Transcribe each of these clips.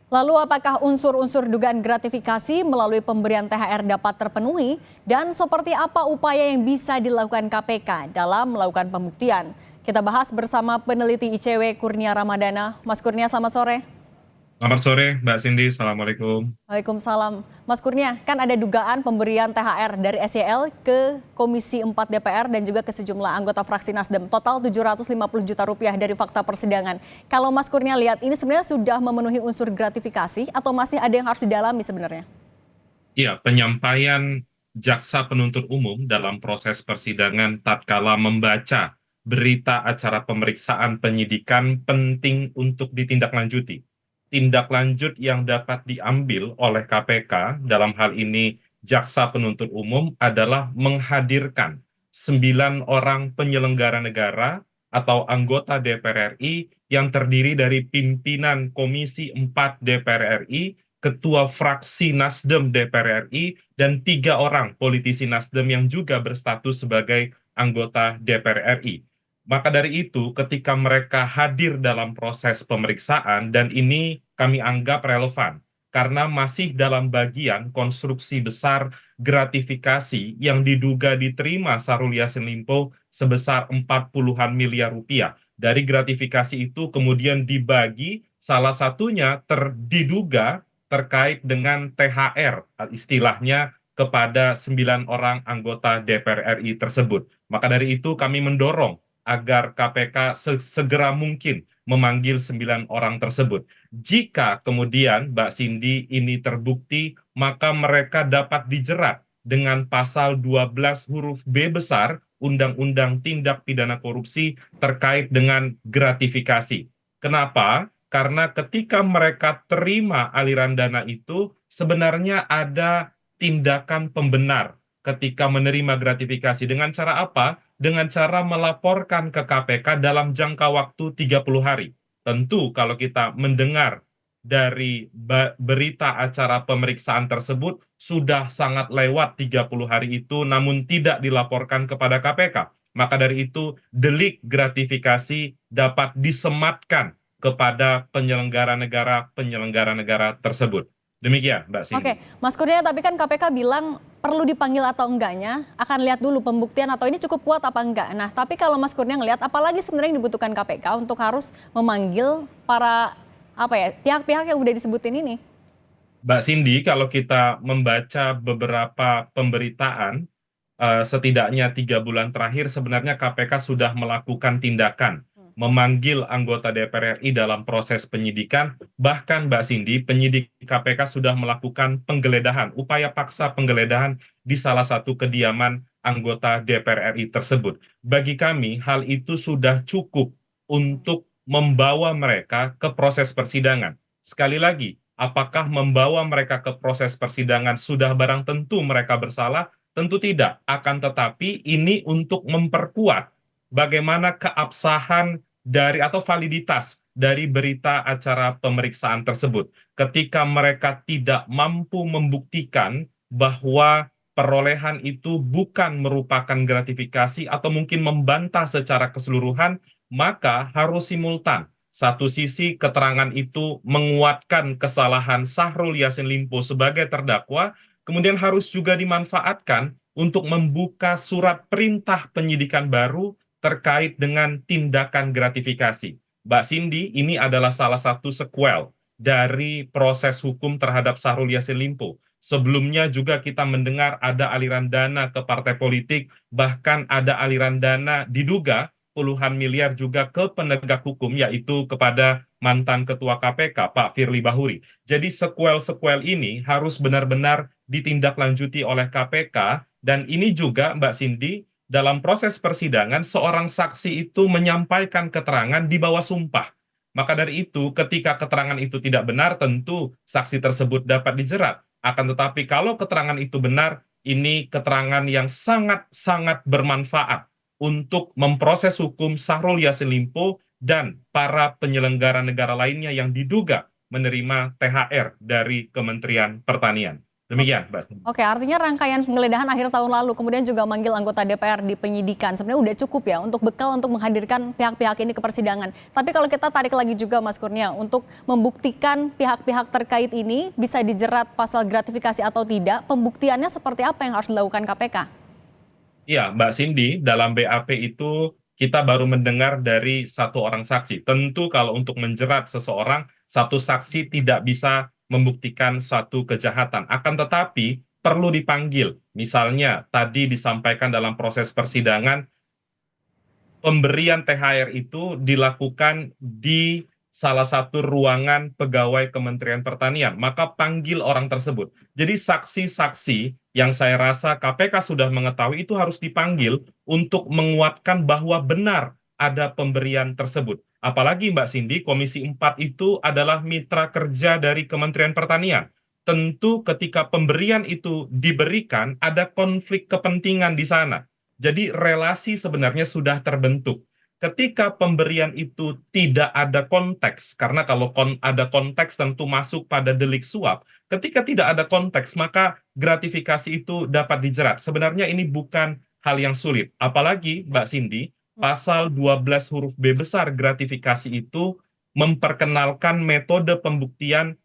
Lalu apakah unsur-unsur dugaan gratifikasi melalui pemberian THR dapat terpenuhi dan seperti apa upaya yang bisa dilakukan KPK dalam melakukan pembuktian? Kita bahas bersama peneliti ICW Kurnia Ramadana. Mas Kurnia, selamat sore. Selamat sore, Mbak Cindy. Assalamualaikum. Waalaikumsalam. Mas Kurnia, kan ada dugaan pemberian THR dari SYL ke Komisi 4 DPR dan juga ke sejumlah anggota fraksi Nasdem. Total 750 juta rupiah dari fakta persidangan. Kalau Mas Kurnia lihat, ini sebenarnya sudah memenuhi unsur gratifikasi atau masih ada yang harus didalami sebenarnya? Iya, penyampaian jaksa penuntut umum dalam proses persidangan tatkala membaca berita acara pemeriksaan penyidikan penting untuk ditindaklanjuti. Tindak lanjut yang dapat diambil oleh KPK dalam hal ini jaksa penuntut umum adalah menghadirkan 9 orang penyelenggara negara atau anggota DPR RI yang terdiri dari pimpinan Komisi 4 DPR RI, ketua fraksi Nasdem DPR RI, dan 3 orang politisi Nasdem yang juga berstatus sebagai anggota DPR RI. Maka dari itu, ketika mereka hadir dalam proses pemeriksaan, dan ini kami anggap relevan, karena masih dalam bagian konstruksi besar gratifikasi yang diduga diterima Syahrul Yassin Limpo sebesar 40-an miliar rupiah. Dari gratifikasi itu kemudian dibagi, salah satunya diduga terkait dengan THR, istilahnya kepada 9 orang anggota DPR RI tersebut. Maka dari itu kami mendorong agar KPK segera mungkin memanggil 9 orang tersebut. Jika kemudian Mbak Cindy ini terbukti, maka mereka dapat dijerat dengan pasal 12 huruf B besar Undang-Undang Tindak Pidana Korupsi terkait dengan gratifikasi. Kenapa? Karena ketika mereka terima aliran dana itu, sebenarnya ada tindakan pembenar ketika menerima gratifikasi. Dengan cara apa? Dengan cara melaporkan ke KPK dalam jangka waktu 30 hari. Tentu kalau kita mendengar dari berita acara pemeriksaan tersebut, sudah sangat lewat 30 hari itu, namun tidak dilaporkan kepada KPK. Maka dari itu, delik gratifikasi dapat disematkan kepada penyelenggara negara tersebut. Demikian, Mbak Cindy. Oke, Mas Kurnia, tapi kan KPK bilang perlu dipanggil atau enggaknya, akan lihat dulu pembuktian atau ini cukup kuat apa enggak. Nah, tapi kalau Mas Kurnia ngelihat, apalagi sebenarnya yang dibutuhkan KPK untuk harus memanggil para pihak-pihak yang udah disebutin ini? Mbak Cindy, kalau kita membaca beberapa pemberitaan, setidaknya 3 bulan terakhir sebenarnya KPK sudah melakukan tindakan memanggil anggota DPR RI dalam proses penyidikan. Bahkan Mbak Cindy, penyidik KPK sudah melakukan penggeledahan, upaya paksa penggeledahan di salah satu kediaman anggota DPR RI tersebut. Bagi kami, hal itu sudah cukup untuk membawa mereka ke proses persidangan. Sekali lagi, apakah membawa mereka ke proses persidangan sudah barang tentu mereka bersalah? Tentu tidak, akan tetapi ini untuk memperkuat bagaimana keabsahan dari atau validitas dari berita acara pemeriksaan tersebut. Ketika mereka tidak mampu membuktikan bahwa perolehan itu bukan merupakan gratifikasi atau mungkin membantah secara keseluruhan, maka harus simultan. Satu sisi keterangan itu menguatkan kesalahan Syahrul Yassin Limpo sebagai terdakwa, kemudian harus juga dimanfaatkan untuk membuka surat perintah penyidikan baru terkait dengan tindakan gratifikasi. Mbak Cindy, ini adalah salah satu sequel dari proses hukum terhadap Syahrul Yassin Limpo. Sebelumnya juga kita mendengar ada aliran dana ke partai politik, bahkan ada aliran dana diduga puluhan miliar juga ke penegak hukum, yaitu kepada mantan Ketua KPK, Pak Firly Bahuri. Jadi sequel-sequel ini harus benar-benar ditindaklanjuti oleh KPK, dan ini juga Mbak Cindy, dalam proses persidangan seorang saksi itu menyampaikan keterangan di bawah sumpah. Maka dari itu, ketika keterangan itu tidak benar, tentu saksi tersebut dapat dijerat. Akan tetapi kalau keterangan itu benar, ini keterangan yang sangat-sangat bermanfaat untuk memproses hukum Syahrul Yassin Limpo dan para penyelenggara negara lainnya yang diduga menerima THR dari Kementerian Pertanian. Demikian, Mbak Cindy. Oke, artinya rangkaian penggeledahan akhir tahun lalu, kemudian juga manggil anggota DPR di penyidikan, sebenarnya udah cukup ya untuk bekal untuk menghadirkan pihak-pihak ini ke persidangan. Tapi kalau kita tarik lagi juga Mas Kurnia, untuk membuktikan pihak-pihak terkait ini bisa dijerat pasal gratifikasi atau tidak, pembuktiannya seperti apa yang harus dilakukan KPK? Iya, Mbak Cindy, dalam BAP itu kita baru mendengar dari satu orang saksi. Tentu kalau untuk menjerat seseorang, satu saksi tidak bisa membuktikan suatu kejahatan. Akan tetapi perlu dipanggil. Misalnya tadi disampaikan dalam proses persidangan, pemberian THR itu dilakukan di salah satu ruangan pegawai Kementerian Pertanian, maka panggil orang tersebut. Jadi saksi-saksi yang saya rasa KPK sudah mengetahui itu harus dipanggil untuk menguatkan bahwa benar ada pemberian tersebut. Apalagi Mbak Cindy, Komisi 4 itu adalah mitra kerja dari Kementerian Pertanian. Tentu ketika pemberian itu diberikan, ada konflik kepentingan di sana. Jadi relasi sebenarnya sudah terbentuk. Ketika pemberian itu tidak ada konteks, karena kalau ada konteks tentu masuk pada delik suap. Ketika tidak ada konteks, maka gratifikasi itu dapat dijerat. Sebenarnya ini bukan hal yang sulit. Apalagi, Mbak Cindy, pasal 12 huruf B besar gratifikasi itu memperkenalkan metode pembuktian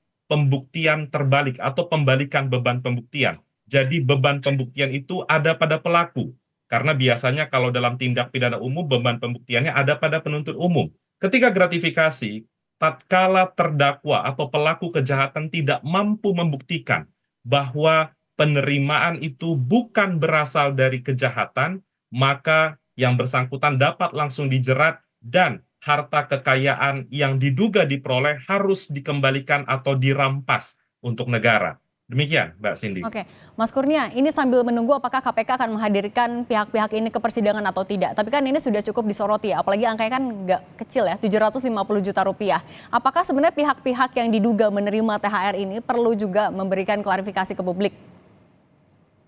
terbalik atau pembalikan beban pembuktian. Jadi beban pembuktian itu ada pada pelaku. Karena biasanya kalau dalam tindak pidana umum beban pembuktiannya ada pada penuntut umum. Ketika gratifikasi, tatkala terdakwa atau pelaku kejahatan tidak mampu membuktikan bahwa penerimaan itu bukan berasal dari kejahatan, maka yang bersangkutan dapat langsung dijerat dan harta kekayaan yang diduga diperoleh harus dikembalikan atau dirampas untuk negara. Demikian, Mbak Cindy. Oke, Mas Kurnia, ini sambil menunggu apakah KPK akan menghadirkan pihak-pihak ini ke persidangan atau tidak. Tapi kan ini sudah cukup disoroti ya, apalagi angkanya kan nggak kecil ya, 750 juta rupiah. Apakah sebenarnya pihak-pihak yang diduga menerima THR ini perlu juga memberikan klarifikasi ke publik?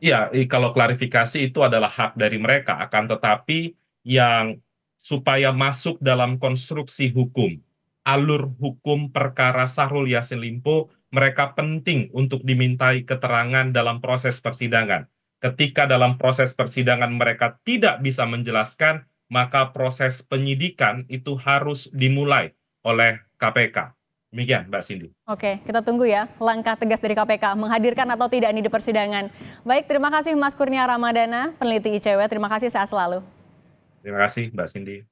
Iya, kalau klarifikasi itu adalah hak dari mereka, akan tetapi yang supaya masuk dalam konstruksi hukum, alur hukum perkara Syahrul Yassin Limpo, mereka penting untuk dimintai keterangan dalam proses persidangan. Ketika dalam proses persidangan mereka tidak bisa menjelaskan, maka proses penyidikan itu harus dimulai oleh KPK. Demikian, Mbak Cindy. Oke, kita tunggu ya langkah tegas dari KPK menghadirkan atau tidak ini di persidangan. Baik, terima kasih Mas Kurnia Ramadana, peneliti ICW. Terima kasih, sehat selalu. Terima kasih, Mbak Cindy.